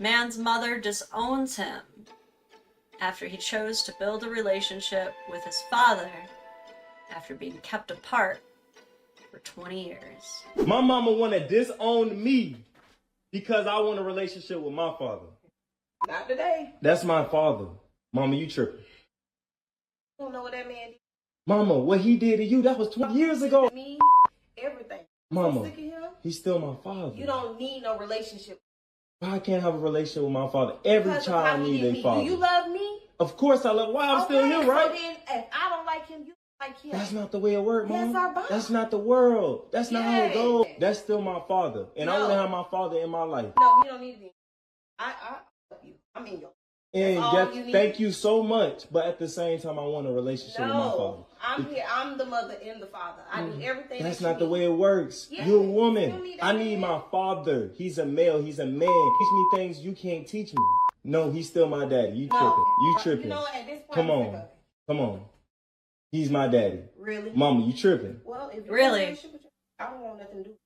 Man's mother disowns him after he chose to build a relationship with his father after being kept apart for 20 years. My mama want to disown me because I want a relationship with my father. Not today. That's my father. Mama, you tripping. You don't know what that man did. Mama, what he did to you, that was 20 years ago. Me, everything. Mama, So sick of him. he's still my father. You don't need no relationship. I can't have a relationship with my father. Every Because of child how he needs did a me. father. Do you love me? Of course I love. Why I'm still here, right? So then, if I don't like him, you like him. That's not the way it works, Mama. That's our bond. That's not the world. That's not how it Yes. goes. That's still my father. And I No. want to have my father in my life. No, you don't need me. I love you. I mean, And all you need. thank you so much. But at the same time, I want a relationship with my father. no. I'm here. I'm the mother and the father. I do everything. That's that you not the need. way it works. Yes. You're a You woman. don't need that I need man. my father. He's a male. He's a man. Teach me things you can't teach me. No, he's still my daddy. You tripping. No. You tripping. You know what? At this point, Come I'm sick on. of it. Come on. He's my daddy. Really? Mama, you tripping. Well, if you Really? want a relationship with you, I don't want nothing to do.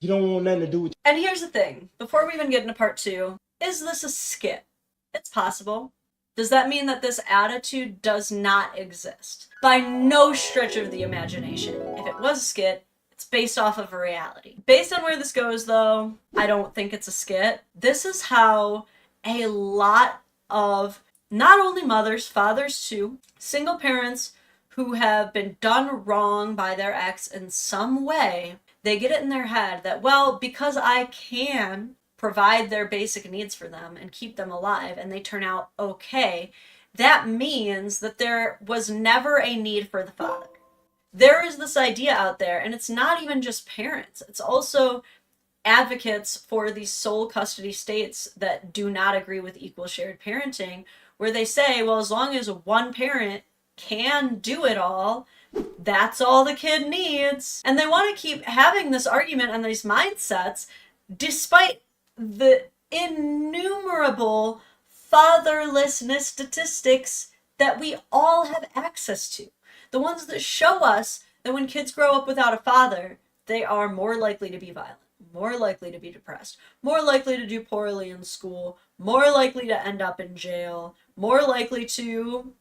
You don't want nothing to do with And here's the thing, before we even get into part 2, is this a skit? It's possible. Does that mean that this attitude does not exist? By no stretch of the imagination. If it was a skit, it's based off of a reality. Based on where this goes, though, I don't think it's a skit. This is how a lot of not only mothers, fathers too, single parents who have been done wrong by their ex in some way, they get it in their head that, well, because I can provide their basic needs for them and keep them alive and they turn out okay, that means that there was never a need for the father. There is this idea out there, and it's not even just parents, it's also advocates for these sole custody states that do not agree with equal shared parenting, where they say, well, as long as one parent can do it all, that's all the kid needs. And they want to keep having this argument and these mindsets despite the innumerable fatherlessness statistics that we all have access to. The ones that show us that when kids grow up without a father, they are more likely to be violent, more likely to be depressed, more likely to do poorly in school, more likely to end up in jail, more likely to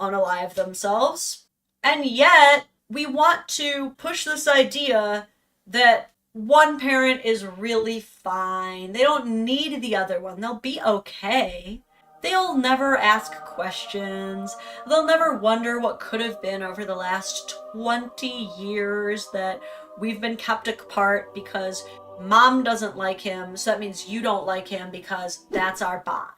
unalive themselves. And yet, we want to push this idea that one parent is really fine. They don't need the other one. They'll be okay. They'll never ask questions. They'll never wonder what could have been over the last 20 years that we've been kept apart because mom doesn't like him, so that means you don't like him because that's our bond.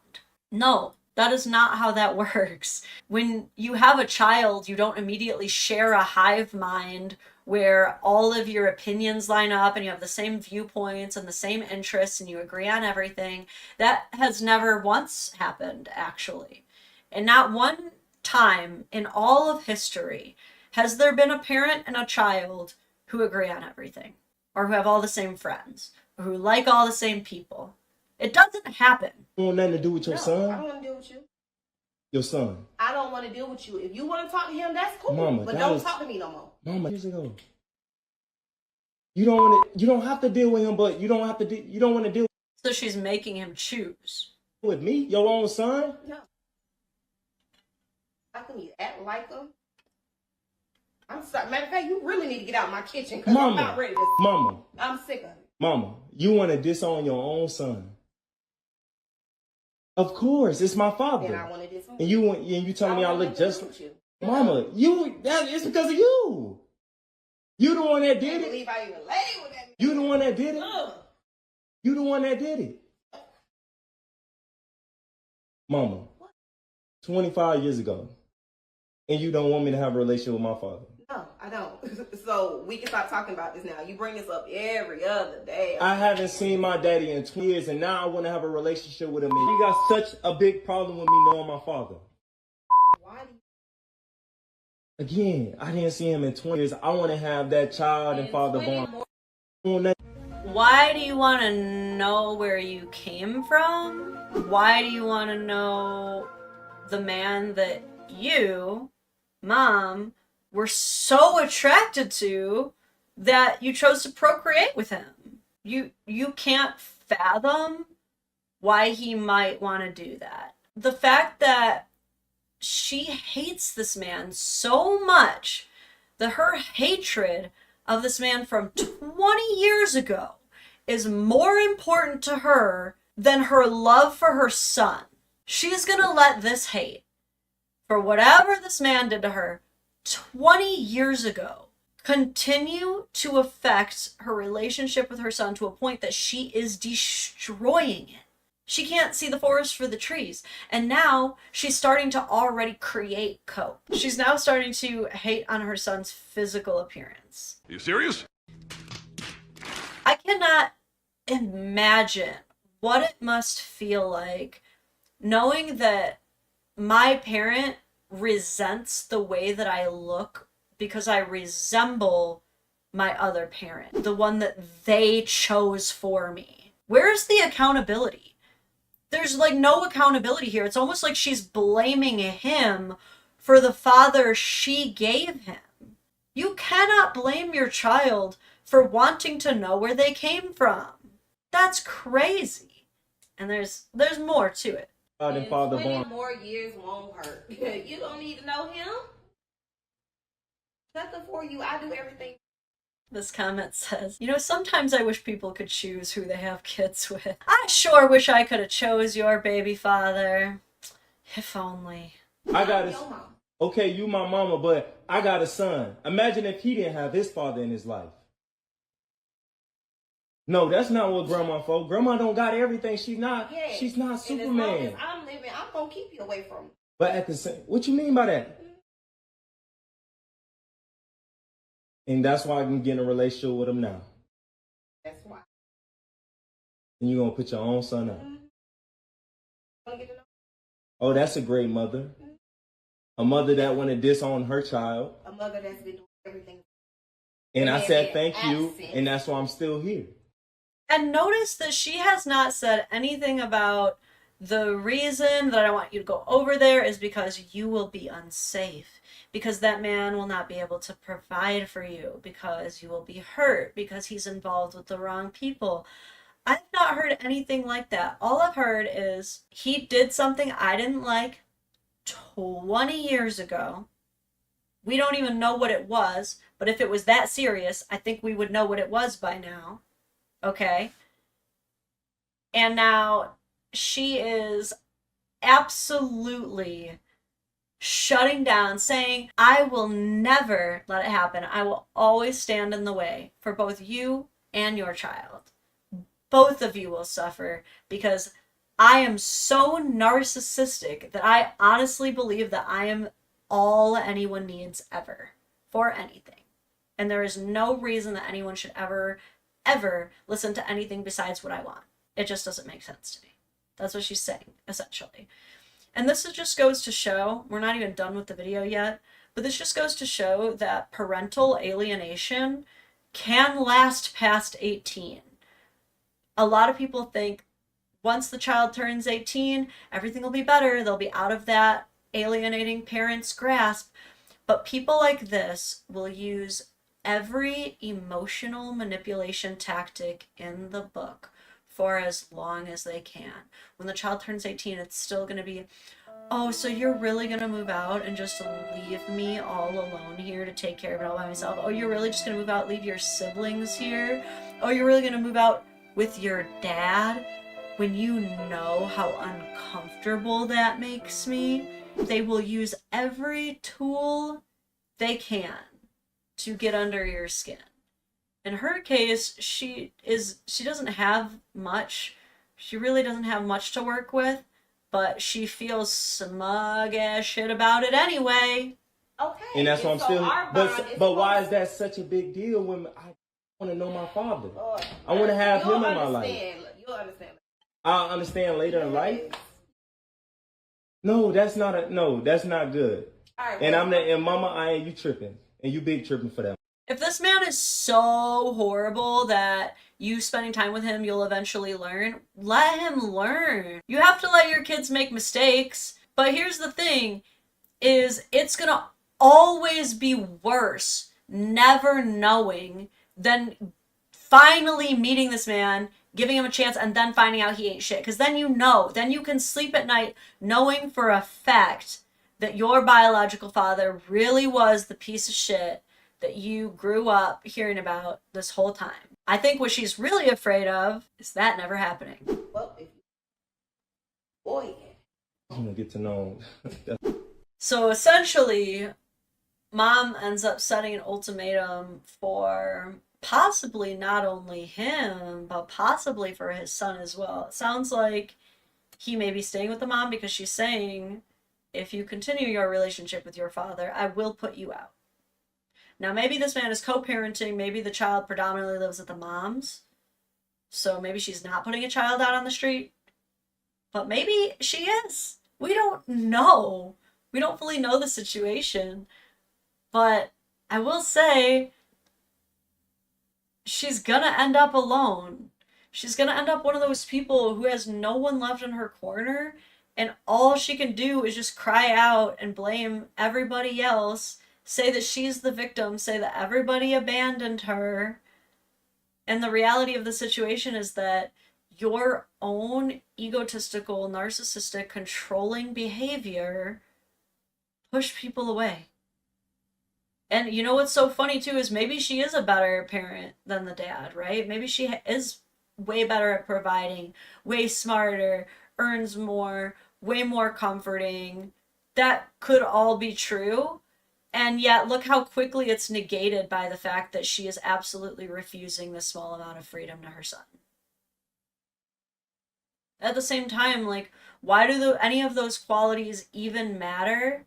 No, that is not how that works. When you have a child, you don't immediately share a hive mind where all of your opinions line up and you have the same viewpoints and the same interests and you agree on everything. That has never once happened, actually. And not one time in all of history has there been a parent and a child who agree on everything, or who have all the same friends, or who like all the same people. It doesn't happen. you. Want nothing to do with your No, son? I don't want to deal with you. Your son. I don't want to deal with you. If you want to talk to him, that's cool. Mama, but that don't was- talk to me no more. Mama, years ago. You don't want to. You don't have to deal with him, but you don't have to. You don't want to deal So she's making him choose. with me, your own son. No. How can you act like him? I'm sorry. Matter of fact, you really need to get out of my kitchen because I'm Mama, not ready to. Mama, I'm sick of it. Mama, you want to disown your own son? Of course, it's my father. Then I want to do something. And you telling me I look just with you. Mama, it's because of you. You the one that I did can't it. believe I even laid with that. You the one that did it. Ugh. You the one that did it. Mama, 25 years ago, and you don't want me to have a relationship with my father. No, I don't. So we can stop talking about this now. You bring this up every other day. I haven't seen my daddy in 20 years, and now I want to have a relationship with him. And you got such a big problem with me knowing my father. Why do you? Again, I didn't see him in 20 years. I want to have that child and father bond. Why do you want to know where you came from? Why do you want to know the man that you, Mom, were so attracted to that you chose to procreate with him? You can't fathom why he might want to do that. The fact that she hates this man so much that her hatred of this man from 20 years ago is more important to her than her love for her son. She's gonna let this hate for whatever this man did to her 20 years ago continue to affect her relationship with her son to a point that she is destroying it. She can't see the forest for the trees. And now she's starting to already create cope. She's now starting to hate on her son's physical appearance. Are you serious? I cannot imagine what it must feel like knowing that my parent resents the way that I look because I resemble my other parent, the one that they chose for me. Where's the accountability? There's like no accountability here. It's almost like she's blaming him for the father she gave him. You cannot blame your child for wanting to know where they came from. That's crazy. And there's more to it. And 20 more years won't hurt. You don't need to know him. Nothing for you. I do everything. This comment says, you know, sometimes I wish people could choose who they have kids with. I sure wish I could have chose your baby father. If only. I got a... Okay, you my mama, but I got a son. Imagine if he didn't have his father in his life. No, that's not what grandma for. Grandma don't got everything. She's not Superman. As long as I'm living, I'm gonna keep you away from him. But at the same, what you mean by that? And that's why I can get in a relationship with him now. That's why. And you're gonna put your own son up. Mm-hmm. Oh, that's a great mother. Mm-hmm. A mother that want to disown her child. A mother that's been doing everything. And I said thank you, and that's why I'm still here. And notice that she has not said anything about the reason that I want you to go over there is because you will be unsafe, because that man will not be able to provide for you, because you will be hurt, because he's involved with the wrong people. I've not heard anything like that. All I've heard is he did something I didn't like 20 years ago. We don't even know what it was, but if it was that serious, I think we would know what it was by now. Okay? And now she is absolutely shutting down, saying, I will never let it happen. I will always stand in the way for both you and your child. Both of you will suffer because I am so narcissistic that I honestly believe that I am all anyone needs ever for anything. And there is no reason that anyone should ever listen to anything besides what I want. It just doesn't make sense to me. That's what she's saying, essentially. And this just goes to show, we're not even done with the video yet, but this just goes to show that parental alienation can last past 18. A lot of people think once the child turns 18, everything will be better. They'll be out of that alienating parent's grasp. But people like this will use every emotional manipulation tactic in the book for as long as they can. When the child turns 18, it's still going to be, oh, so you're really going to move out and just leave me all alone here to take care of it all by myself? Oh, you're really just going to move out, leave your siblings here? Oh, you're really going to move out with your dad when you know how uncomfortable that makes me? They will use every tool they can to get under your skin. In her case, she doesn't have much. She really doesn't have much to work with, but she feels smug as shit about it anyway. Okay. And that's why I'm still. But why is that such a big deal when I want to know my father? I want to have him in my life. You'll understand. I'll understand later in life. No, that's not good. All right, and mama, I ain't you tripping, and you big tripping for that. If this man is so horrible that you spending time with him, you'll eventually learn, let him learn. You have to let your kids make mistakes. But here's the thing, is it's gonna always be worse never knowing than finally meeting this man giving him a chance, and then finding out he ain't shit. Because then you know, then you can sleep at night knowing for a fact that your biological father really was the piece of shit that you grew up hearing about this whole time. I think what she's really afraid of is that never happening. Well, boy, I'm gonna get to know. So essentially, mom ends up setting an ultimatum for possibly not only him, but possibly for his son as well. It sounds like he may be staying with the mom because she's saying, if you continue your relationship with your father, I will put you out. Now, maybe this man is co-parenting. Maybe the child predominantly lives at the mom's. So maybe she's not putting a child out on the street. But maybe she is. We don't know. We don't fully know the situation. But I will say, she's gonna end up alone. She's gonna end up one of those people who has no one left in her corner, and all she can do is just cry out and blame everybody else, say that she's the victim, say that everybody abandoned her. And the reality of the situation is that your own egotistical, narcissistic, controlling behavior pushed people away. And you know what's so funny too is maybe she is a better parent than the dad, right? Maybe she is way better at providing, way smarter, earns more, way more comforting. That could all be true. And yet look how quickly it's negated by the fact that she is absolutely refusing this small amount of freedom to her son. At the same time, like, why do any of those qualities even matter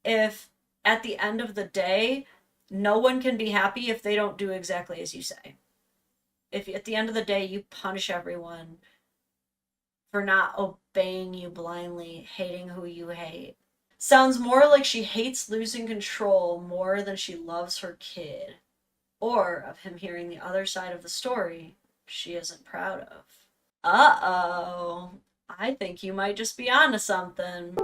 if at the end of the day, no one can be happy if they don't do exactly as you say? If at the end of the day, you punish everyone for not obeying you blindly, hating who you hate. Sounds more like she hates losing control more than she loves her kid. Or of him hearing the other side of the story she isn't proud of. Uh-oh. I think you might just be onto something.